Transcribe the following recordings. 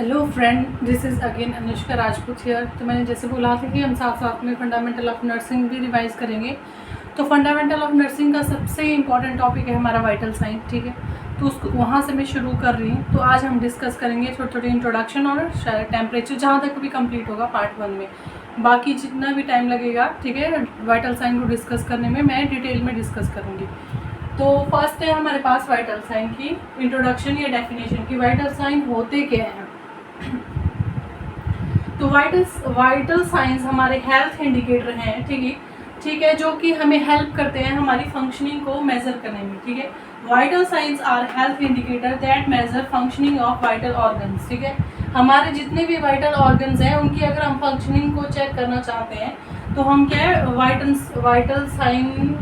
Hello friend, this is again Anushka Rajput here. तो मैंने जैसे बोला था कि हम साथ साथ में फंडामेंटल ऑफ नर्सिंग भी रिवाइज करेंगे। तो फंडामेंटल ऑफ नर्सिंग का सबसे इम्पॉर्टेंट टॉपिक है हमारा वाइटल साइन, ठीक है। तो उसको वहाँ से मैं शुरू कर रही हूँ। तो आज हम डिस्कस करेंगे थोड़ी थोड़ी इंट्रोडक्शन और टेम्परेचर, जहाँ तक भी कंप्लीट होगा पार्ट 1 में। बाकी जितना भी टाइम लगेगा, ठीक है, वाइटल साइन को डिस्कस करने में मैं डिटेल में डिस्कस करूँगी। तो फर्स्ट है हमारे पास वाइटल साइन की इंट्रोडक्शन या डेफिनेशन की। वाइटल साइन होते क्या हैं? तो वाइटल साइंस हमारे हेल्थ इंडिकेटर हैं, ठीक है, जो कि हमें हेल्प करते हैं हमारी फंक्शनिंग को मेजर करने में, ठीक है। Vital signs are health indicator that measure functioning of vital organs, ठीक है। हमारे जितने भी वाइटल ऑर्गन्स हैं उनकी अगर हम फंक्शनिंग को चेक करना चाहते हैं तो हम क्या है वाइटल साइन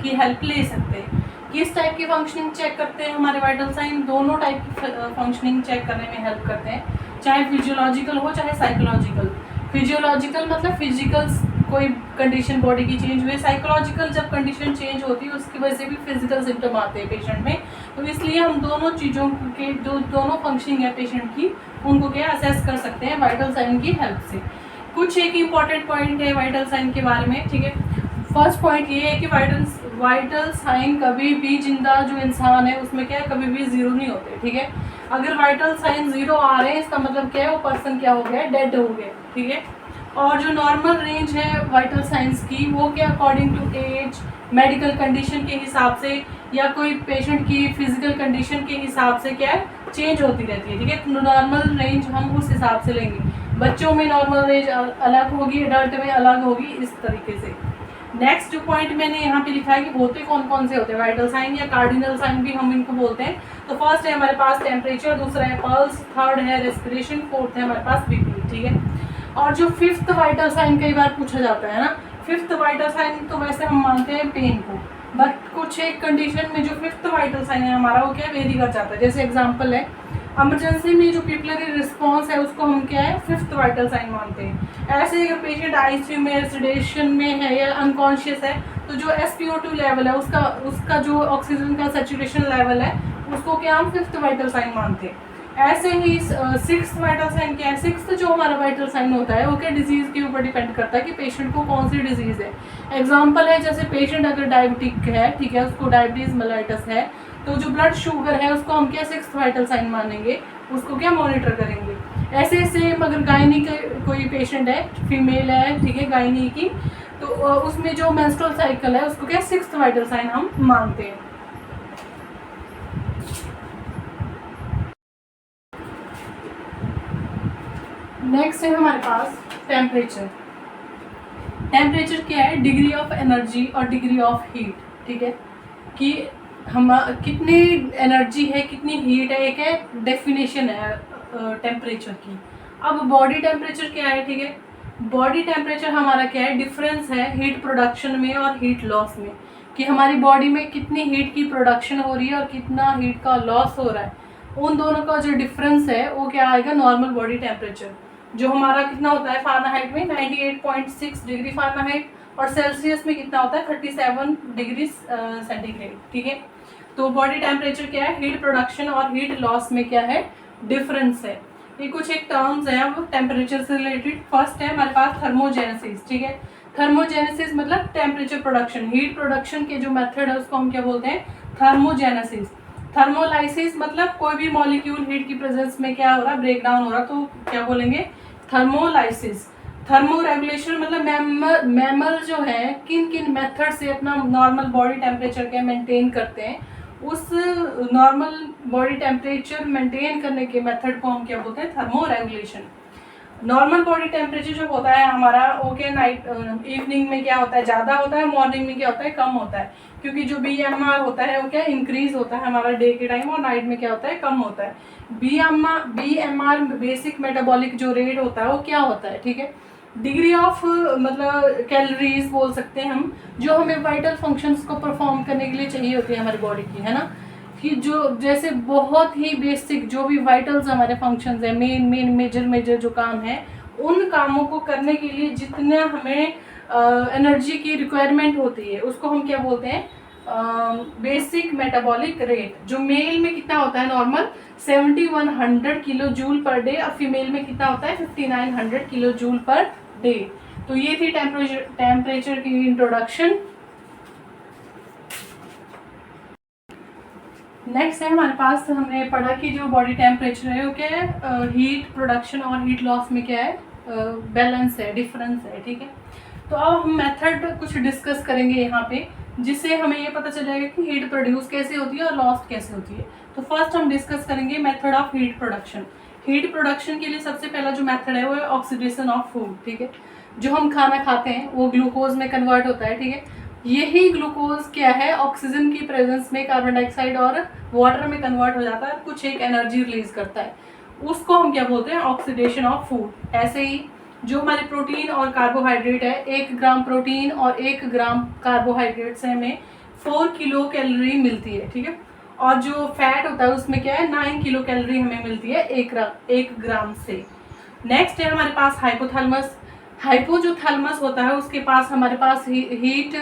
की हेल्प ले सकते हैं। किस टाइप की फंक्शनिंग चेक करते हैं हमारे वाइटल साइन? दोनों टाइप की फंक्शनिंग चेक करने में हेल्प करते हैं, चाहे फिजियोलॉजिकल हो चाहे साइकोलॉजिकल। फिजियोलॉजिकल मतलब फिजिकल कोई कंडीशन बॉडी की चेंज हुई, साइकोलॉजिकल जब कंडीशन चेंज होती है उसकी वजह से भी फिजिकल सिम्टम आते हैं पेशेंट में। तो इसलिए हम दोनों चीज़ों के जो दोनों फंक्शनिंग है पेशेंट की, उनको क्या असेस कर सकते हैं वाइटल साइन की हेल्प से। कुछ एक इम्पॉर्टेंट पॉइंट है वाइटल साइन के बारे में, ठीक है। फर्स्ट पॉइंट ये है कि वाइटल साइन कभी भी जिंदा जो इंसान है उसमें क्या है, कभी भी जीरो नहीं होते, ठीक है। अगर वाइटल साइन जीरो आ रहे हैं इसका मतलब क्या है, वो पर्सन क्या हो गया, डेड हो गया, ठीक है। और जो नॉर्मल रेंज है वाइटल साइंस की, वो क्या according to age, medical condition के हिसाब से या कोई पेशेंट की फिजिकल कंडीशन के हिसाब से क्या है, चेंज होती रहती है, ठीक है। नॉर्मल रेंज हम उस हिसाब से लेंगे। बच्चों में नॉर्मल रेंज अलग होगी, एडल्ट में अलग होगी, इस तरीके से। नेक्स्ट जो पॉइंट मैंने यहाँ पे लिखा है कि होते कौन कौन से होते हैं वाइटल साइन, या कार्डिनल साइन भी हम इनको बोलते हैं। तो फर्स्ट है हमारे पास टेम्परेचर, दूसरा है पल्स, थर्ड है रेस्पिरेशन, फोर्थ है हमारे पास बीपी, ठीक है। और जो फिफ्थ वाइटल साइन कई बार पूछा जाता है ना, फिफ्थ वाइटल साइन तो वैसे हम मानते हैं पेन को, बट कुछ एक कंडीशन में जो फिफ्थ वाइटल साइन है हमारा वो क्या वेरी कर जाता है। जैसे एग्जाम्पल है इमरजेंसी में जो पिपलरी रिस्पॉन्स है उसको हम क्या है, फिफ्थ वाइटल साइन मानते हैं। ऐसे अगर पेशेंट आईसीयू में सेडेशन में है या अनकॉन्शियस है तो जो SpO2 लेवल है उसका जो ऑक्सीजन का सैचुरेशन लेवल है उसको क्या हम फिफ्थ वाइटल साइन मानते हैं। ऐसे ही सिक्स्थ वाइटल साइन क्या है? सिक्स्थ जो हमारा वाइटल साइन होता है वो क्या डिजीज के ऊपर डिपेंड करता है कि पेशेंट को कौन सी डिजीज है। एग्जाम्पल है जैसे पेशेंट अगर डायबिटिक है, ठीक है, उसको डायबिटीज मेलाइटस है, तो जो ब्लड शुगर है उसको हम क्या सिक्स्थ वाइटल साइन मानेंगे, उसको क्या मॉनिटर करेंगे। ऐसे सेम अगर गायनी का कोई पेशेंट है, फीमेल है, ठीक है, गायनी की, तो उसमें जो मेंस्ट्रुअल साइकिल है उसको क्या सिक्स्थ वाइटल साइन हम मानते हैं। नेक्स्ट है हमारे पास टेम्परेचर। टेम्परेचर क्या है? डिग्री ऑफ एनर्जी और डिग्री ऑफ हीट, ठीक है, कि हम कितनी एनर्जी है कितनी हीट है, एक है डेफिनेशन है टेम्परेचर की। अब बॉडी टेम्परेचर क्या है, ठीक है, बॉडी टेम्परेचर हमारा क्या है, डिफरेंस है हीट प्रोडक्शन में और हीट लॉस में, कि हमारी बॉडी में कितनी हीट की प्रोडक्शन हो रही है और कितना हीट का लॉस हो रहा है, उन दोनों का जो डिफरेंस है वो क्या आएगा, नॉर्मल बॉडी टेम्परेचर, जो हमारा कितना होता है फ़ारेनहाइट में 98.6 डिग्री फ़ारेनहाइट, और सेल्सियस में कितना होता है 37 डिग्री सेंटीग्रेड, ठीक है। तो बॉडी टेम्परेचर क्या है, हीट प्रोडक्शन और हीट लॉस में क्या है, डिफरेंस है। ये कुछ एक टर्म्स हैं वो टेम्परेचर से रिलेटेड। फर्स्ट है हमारे पास थर्मोजेनेसिस, ठीक है। थर्मोजेनेसिस मतलब टेम्परेचर प्रोडक्शन, हीट प्रोडक्शन के जो मेथड है उसको हम क्या बोलते हैं, थर्मोजेनेसिस। थर्मोलाइसिस मतलब कोई भी मॉलिक्यूल हीट की प्रेजेंस में क्या हो रहा है, ब्रेक डाउन हो रहा, तो क्या बोलेंगे, थर्मोलाइसिस। थर्मो रेगुलेशन मतलब मैमल जो है किन किन मेथड से अपना नॉर्मल बॉडी टेम्परेचर के मेंटेन करते हैं, उस नॉर्मल बॉडी टेम्परेचर मेंटेन करने के मेथड को हम क्या बोलते हैं, thermo regulation. Normal body temperature जो होता है हमारा वो क्या नाइट इवनिंग में क्या होता है, ज़्यादा होता है, मॉर्निंग में क्या होता है, कम होता है, क्योंकि जो BMR होता है वो क्या इंक्रीज होता है हमारा डे के टाइम, और नाइट में क्या होता है, कम होता है। BMR बेसिक मेटाबॉलिक जो रेट होता है वो क्या होता है, ठीक है। डिग्री ऑफ मतलब कैलोरीज बोल सकते हैं हम, जो हमें वाइटल फंक्शंस को परफॉर्म करने के लिए चाहिए होती है हमारी बॉडी की, है ना, कि जो जैसे बहुत ही बेसिक जो भी वाइटल्स हमारे फंक्शंस हैं, मेन मेजर जो काम है, उन कामों को करने के लिए जितना हमें एनर्जी की रिक्वायरमेंट होती है उसको हम क्या बोलते हैं, बेसिक मेटाबॉलिक रेट, जो मेल में कितना होता है normal 7100 kilo joule per day, और फीमेल में कितना होता है 5900 किलो जूल पर डे। तो ये थी टेम्परेचर की इंट्रोडक्शन। नेक्स्ट है हमारे पास, हमने पढ़ा कि जो बॉडी टेम्परेचर है वो क्या है, हीट प्रोडक्शन और हीट लॉस में क्या है, बैलेंस है, डिफरेंस है, ठीक है। तो अब हम मेथड कुछ डिस्कस करेंगे यहाँ पे, जिससे हमें ये पता चल जाएगा कि हीट प्रोड्यूस कैसे होती है और लॉस्ट कैसे होती है। तो फर्स्ट हम डिस्कस करेंगे method of heat production. Heat production के लिए सबसे पहला जो मेथड है वो है ऑक्सीडेशन ऑफ फूड, ठीक है। जो हम खाना खाते हैं वो ग्लूकोज में कन्वर्ट होता है, ठीक है। यही ग्लूकोज क्या है, ऑक्सीजन की प्रेजेंस में कार्बन डाइऑक्साइड और वाटर में कन्वर्ट हो जाता है, कुछ एक एनर्जी रिलीज करता है, उसको हम क्या बोलते हैं, ऑक्सीडेशन ऑफ फूड। ऐसे ही जो हमारे प्रोटीन और कार्बोहाइड्रेट है, 1 ग्राम प्रोटीन और 1 ग्राम कार्बोहाइड्रेट से हमें 4 किलो कैलोरी मिलती है, ठीक है। और जो फैट होता है उसमें क्या है, 9 किलो कैलोरी हमें मिलती है 1 ग्राम से। नेक्स्ट है हमारे पास हाइपोथैलेमस। हाइपो जो थैलेमस होता है उसके पास हमारे पास हीट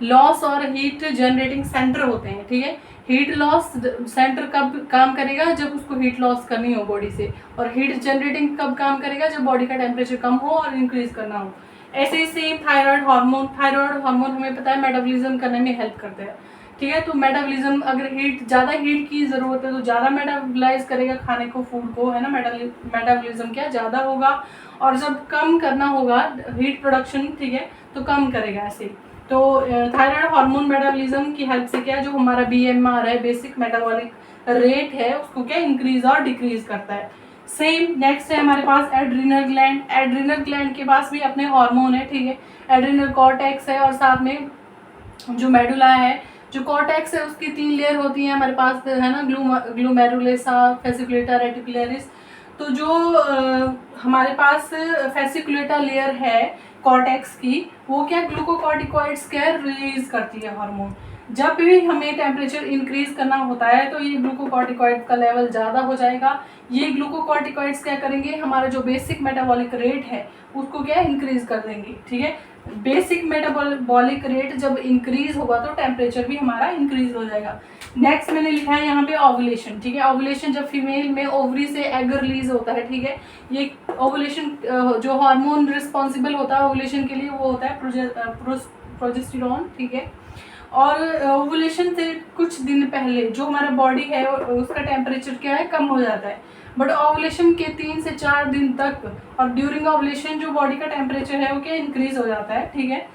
लॉस और हीट जनरेटिंग सेंटर होते हैं, ठीक है। हीट लॉस सेंटर कब काम करेगा, जब उसको हीट लॉस करनी हो बॉडी से, और हीट जनरेटिंग कब काम करेगा, जब बॉडी का टेम्परेचर कम हो और इंक्रीज करना हो। ऐसे ही सेम थायराइड हार्मोन हमें पता है मेटाबॉलिज्म करने में हेल्प करता है, ठीक है। तो मेटाबॉलिज्म, अगर ज़्यादा हीट की ज़रूरत है तो ज़्यादा मेटाबॉलाइज करेगा खाने को, फूड को, है ना। मेटाबॉलिज्म क्या ज़्यादा होगा, और जब कम करना होगा हीट प्रोडक्शन, ठीक है, तो कम करेगा ऐसे। तो थायराइड हार्मोन मेटाबॉलिज्म की हेल्प से क्या, जो हमारा BMR है, बेसिक मेटाबॉलिक रेट है, उसको क्या इंक्रीज और डिक्रीज करता है। सेम नेक्स्ट है हमारे पास एड्रिनल ग्लैंड। एड्रिनल ग्लैंड के पास भी अपने हार्मोन है, ठीक है। एड्रिनल कॉर्टेक्स है, और साथ में जो मेडुला है, जो कॉर्टेक्स है उसकी 3 लेयर होती हैं हमारे पास, है ना, ग्लूमेरुलेसा, फेसिकुलेटा, रेटिकुलरिस। तो जो हमारे पास फेसिकुलेटा लेयर है कॉर्टेक्स की, वो क्या ग्लूकोकॉर्टिकॉइड्स क्या रिलीज करती है हार्मोन। जब भी हमें टेम्परेचर इंक्रीज करना होता है तो ये ग्लूकोकॉर्टिकॉइड का लेवल ज़्यादा हो जाएगा। ये ग्लूकोकॉर्टिकॉइड्स क्या करेंगे, हमारा जो बेसिक मेटाबॉलिक रेट है उसको क्या इंक्रीज कर देंगे, ठीक है। बेसिक मेटाबॉलिक रेट जब इंक्रीज होगा तो टेम्परेचर भी हमारा इंक्रीज हो जाएगा। नेक्स्ट मैंने लिखा है यहाँ पे ओवुलेशन, ठीक है। ओवुलेशन जब फीमेल में ओवरी से एग रिलीज होता है, ठीक है। ये ओवुलेशन जो हार्मोन रिस्पॉन्सिबल होता है ओवुलेशन के लिए वो होता है प्रोजेस्टेरॉन, ठीक है। और ओवुलेशन से कुछ दिन पहले जो हमारा बॉडी है उसका टेम्परेचर क्या है, कम हो जाता है। बट ओवुलेशन के 3 से 4 दिन तक, और ड्यूरिंग ओवुलेशन जो बॉडी का टेम्परेचर है वो क्या इंक्रीज हो जाता है, ठीक है।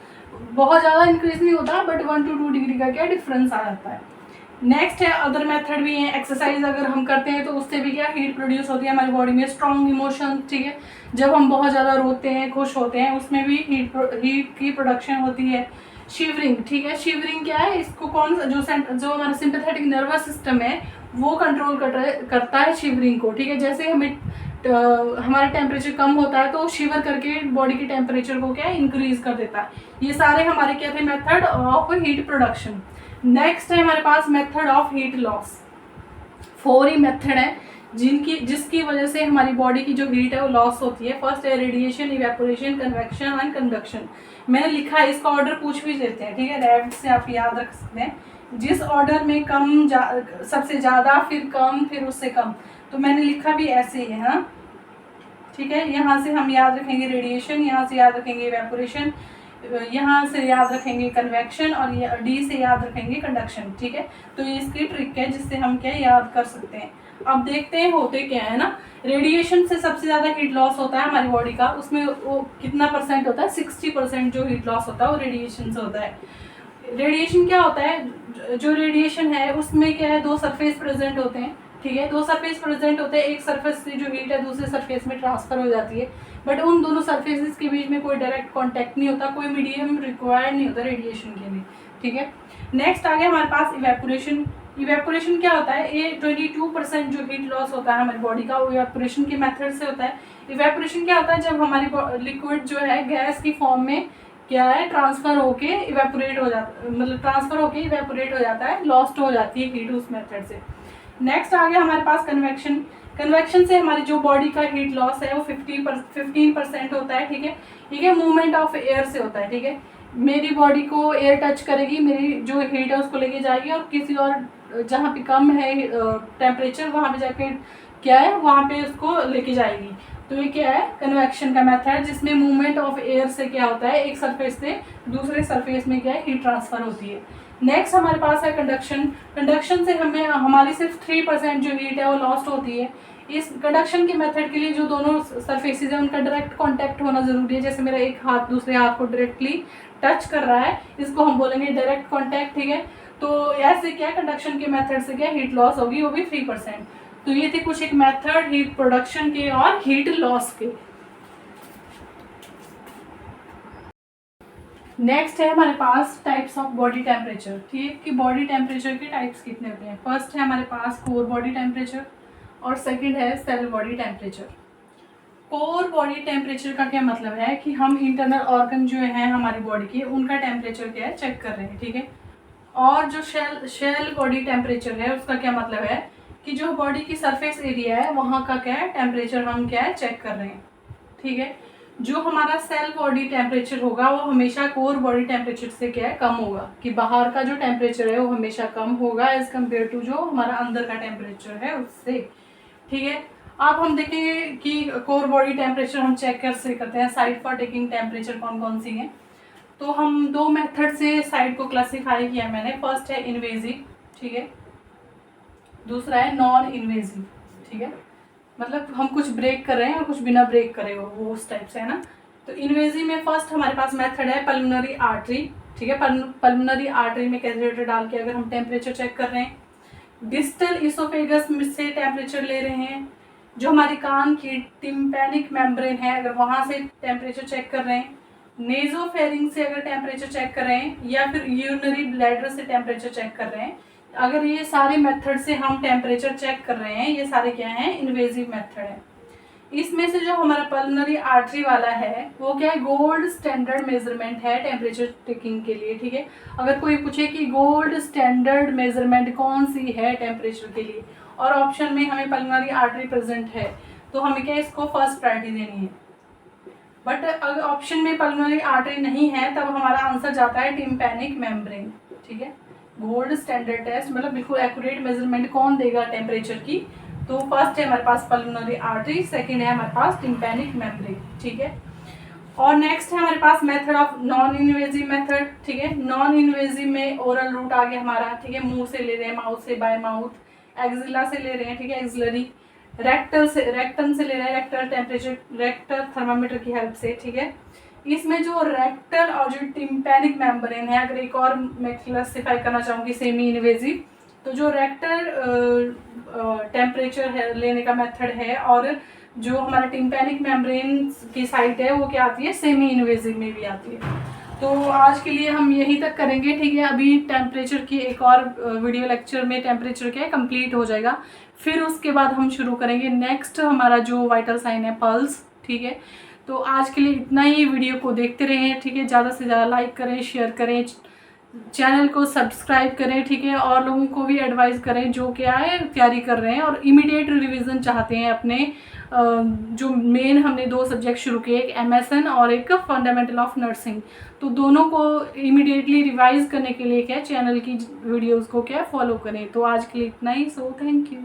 बहुत ज़्यादा इंक्रीज नहीं होता, बट 1 to 2 डिग्री का क्या डिफरेंस आ जाता है। नेक्स्ट है अदर मेथड भी है। एक्सरसाइज अगर हम करते हैं तो उससे भी क्या हीट प्रोड्यूस होती है हमारी बॉडी में। स्ट्रॉन्ग इमोशन, ठीक है, जब हम बहुत ज़्यादा रोते हैं, खुश होते हैं, उसमें भी हीट की प्रोडक्शन होती है। शिवरिंग, ठीक है। शिवरिंग क्या है, इसको कौन जो हमारा सिंपैथेटिक नर्वस सिस्टम है वो कंट्रोल करता है शिवरिंग को, ठीक है। जैसे हमें हमारा टेम्परेचर कम होता है तो शिवर करके बॉडी के टेम्परेचर को क्या इंक्रीज कर देता है। ये सारे हमारे क्या थे, method of heat production. Next है हमारे पास मेथड ऑफ हीट लॉस। 4 ही मेथड है जिसकी वजह से हमारी बॉडी की जो हीट है वो लॉस होती है। फर्स्ट है radiation, evaporation, convection and conduction. मैंने लिखा है, इसका ऑर्डर पूछ भी देते हैं, ठीक है, रैप्ट से आप याद रख सकते हैं जिस ऑर्डर में सबसे ज़्यादा, फिर कम, फिर उससे कम। तो मैंने लिखा भी ऐसे ही है, हाँ, ठीक है। यहाँ से हम याद रखेंगे रेडिएशन, यहाँ से याद रखेंगे इवेपोरेशन, यहाँ से याद रखेंगे कन्वेक्शन, और डी से याद रखेंगे कंडक्शन, ठीक है। तो ये इसकी ट्रिक है जिससे हम क्या याद कर सकते हैं। अब देखते हैं होते क्या है ना। रेडिएशन से सबसे ज़्यादा हीट लॉस होता है हमारी बॉडी का, उसमें वो कितना परसेंट होता है, 60% जो हीट लॉस होता है वो रेडिएशन से होता है। रेडिएशन क्या होता है, जो रेडिएशन है उसमें क्या है, 2 सरफेस प्रेजेंट होते हैं, ठीक है। 2 सरफेस प्रेजेंट होते हैं, एक सरफेस से जो हीट है दूसरे सरफेस में ट्रांसफर हो जाती है, बट उन दोनों सरफेसेस के बीच में कोई डायरेक्ट कांटेक्ट नहीं होता, कोई मीडियम रिक्वायर्ड नहीं होता रेडिएशन के लिए, ठीक है। नेक्स्ट आ गया हमारे पास इवेपोरेशन। इवेपोरेशन क्या होता है, ये 22% जो हीट लॉस होता है हमारी बॉडी का वो इवेपोरेशन के मेथड से होता है। इवेपोरेशन क्या होता है, जब हमारी लिक्विड जो है गैस की फॉर्म में क्या है ट्रांसफर होके इवेपोरेट हो जाता, मतलब ट्रांसफर होके इवेपोरेट हो जाता है, लॉस्ट हो जाती है हीट उस मेथड से। नेक्स्ट आ गया हमारे पास कन्वेक्शन। कन्वेक्शन से हमारी जो बॉडी का हीट लॉस है वो 15% होता है, ठीक है। ठीक है, मूवमेंट ऑफ एयर से होता है, ठीक है। मेरी बॉडी को एयर टच करेगी, मेरी जो हीट है उसको लेके जाएगी, और किसी और जहाँ पे कम है टेम्परेचर वहाँ पे जाके क्या है वहाँ पे उसको लेके जाएगी। तो ये क्या है, कन्वेक्शन का मेथड, जिसमें मूवमेंट ऑफ एयर से क्या होता है, एक सरफेस से दूसरे सरफेस में क्या है, हीट ट्रांसफर होती है। नेक्स्ट हमारे पास है कंडक्शन। कंडक्शन से हमें हमारी सिर्फ 3% जो हीट है वो लॉस्ट होती है। इस कंडक्शन के मेथड के लिए जो दोनों सरफेसेज है उनका डायरेक्ट कांटेक्ट होना ज़रूरी है। जैसे मेरा एक हाथ दूसरे हाथ को डायरेक्टली टच कर रहा है, इसको हम बोलेंगे डायरेक्ट कांटेक्ट, ठीक है। तो ऐसे क्या कंडक्शन के मेथड से क्या हीट लॉस होगी, वो भी 3%। तो ये थे कुछ एक मेथड हीट प्रोडक्शन के और हीट लॉस के। नेक्स्ट है हमारे पास टाइप्स ऑफ बॉडी टेम्परेचर, ठीक है, कि बॉडी टेम्परेचर के टाइप्स कितने होते हैं। फर्स्ट है हमारे पास कोर बॉडी टेम्परेचर और सेकंड है shell body temperature. Core body temperature का क्या मतलब है कि हम इंटरनल ऑर्गन जो है हमारी बॉडी के, उनका टेम्परेचर क्या है चेक कर रहे हैं, ठीक है। और जो शेल बॉडी टेम्परेचर है उसका क्या मतलब है कि जो बॉडी की सरफेस एरिया है वहाँ का क्या है टेम्परेचर हम क्या है चेक कर रहे हैं, ठीक है। जो हमारा सेल बॉडी टेम्परेचर होगा वो हमेशा कोर बॉडी टेम्परेचर से क्या है कम होगा, कि बाहर का जो टेम्परेचर है वो हमेशा कम होगा एज कम्पेयर टू जो हमारा अंदर का टेम्परेचर है उससे, ठीक है। अब हम देखेंगे कि कोर बॉडी टेम्परेचर हम चेक कैसे करते हैं, साइट फॉर टेकिंग टेम्परेचर कौन कौन सी है। तो हम दो मेथड से साइट को क्लासीफाई किया मैंने। फर्स्ट है इन्वेजिव, ठीक है, दूसरा है नॉन इन्वेजिव, ठीक है। मतलब हम कुछ ब्रेक कर रहे हैं और कुछ बिना ब्रेक करे हो, वो उस टाइप से है ना। तो इन्वेजिव में फर्स्ट हमारे पास मेथड है पल्मोनरी आर्टरी, ठीक है। पल्मोनरी आर्टरी में कैथेटर डाल के अगर हम टेम्परेचर चेक कर रहे हैं, डिस्टल इसोफेगस से टेम्परेचर ले रहे हैं, जो हमारी कान की टिम्पैनिक मेम्ब्रेन है अगर वहाँ से टेम्परेचर चेक कर रहे हैं, नेजोफेरिंग से अगर टेम्परेचर चेक कर रहे हैं, या फिर यूरिनरी ब्लैडर से टेम्परेचर चेक कर रहे हैं। अगर ये सारे मेथड से हम टेम्परेचर चेक कर रहे हैं, ये सारे क्या हैं, इन्वेजिव मेथड है। इसमें से जो हमारा पल्मोनरी आर्टरी वाला है वो क्या है, गोल्ड स्टैंडर्ड मेजरमेंट है टेम्परेचर टेकिंग के लिए, ठीक है। अगर कोई पूछे कि गोल्ड स्टैंडर्ड मेजरमेंट कौन सी है टेम्परेचर के लिए, और ऑप्शन में हमें पल्मोनरी आर्टरी प्रेजेंट है, तो हमें क्या इसको फर्स्ट प्रायोरिटी देनी है। बट अगर ऑप्शन में पल्मोनरी आर्टरी नहीं है तब हमारा आंसर जाता है टिम्पैनिक मेम्ब्रेन, ठीक है। गोल्ड स्टैंडर्ड टेस्ट मतलब बिल्कुल एक्यूरेट मेजरमेंट कौन देगा टेम्परेचर की, तो फर्स्ट है हमारे पास पल्मोनरी आर्टरी, सेकंड है हमारे पास टिम्पैनिक मेम्ब्रेन, ठीक है। और नेक्स्ट है हमारे पास method of non invasive method, ठीक है। नॉन इन्वेजिव में ओरल रूट आ गया हमारा, ठीक है, मुंह से ले रहे हैं, माउथ से, बाय माउथ, एक्सिला से ले रहे हैं, ठीक है, एक्सिलरी, रेक्टल से, रेक्टम से ले रहे हैं, रेक्टल टेम्परेचर, रेक्टल थर्मामीटर की हेल्प से, ठीक है। इसमें जो रेक्टल और जो टिम्पैनिक मेम्ब्रेन है, अगर एक और मैं क्लासिफाई करना चाहूँगी सेमी इन्वेजिव, तो जो रेक्टल टेम्परेचर है लेने का मेथड है, और जो हमारा टिम्पैनिक मेम्ब्रेन की साइट है वो क्या आती है, सेमी इन्वेजिव में भी आती है। तो आज के लिए हम यहीं तक करेंगे, ठीक है। अभी टेम्परेचर की एक और वीडियो लेक्चर में टेम्परेचर क्या है कंप्लीट हो जाएगा, फिर उसके बाद हम शुरू करेंगे नेक्स्ट हमारा जो वाइटल साइन है पल्स, ठीक है। तो आज के लिए इतना ही, वीडियो को देखते रहें, ठीक है। ज़्यादा से ज़्यादा लाइक करें, शेयर करें, चैनल को सब्सक्राइब करें, ठीक है। और लोगों को भी एडवाइस करें जो क्या है तैयारी कर रहे हैं और इमीडिएट रिवीजन चाहते हैं अपने जो मेन हमने 2 सब्जेक्ट शुरू किए, एक MSN और एक फंडामेंटल ऑफ नर्सिंग, तो दोनों को इमीडिएटली रिवाइज करने के लिए क्या चैनल की वीडियोस को क्या फॉलो करें। तो आज के लिए इतना ही, सो थैंक यू।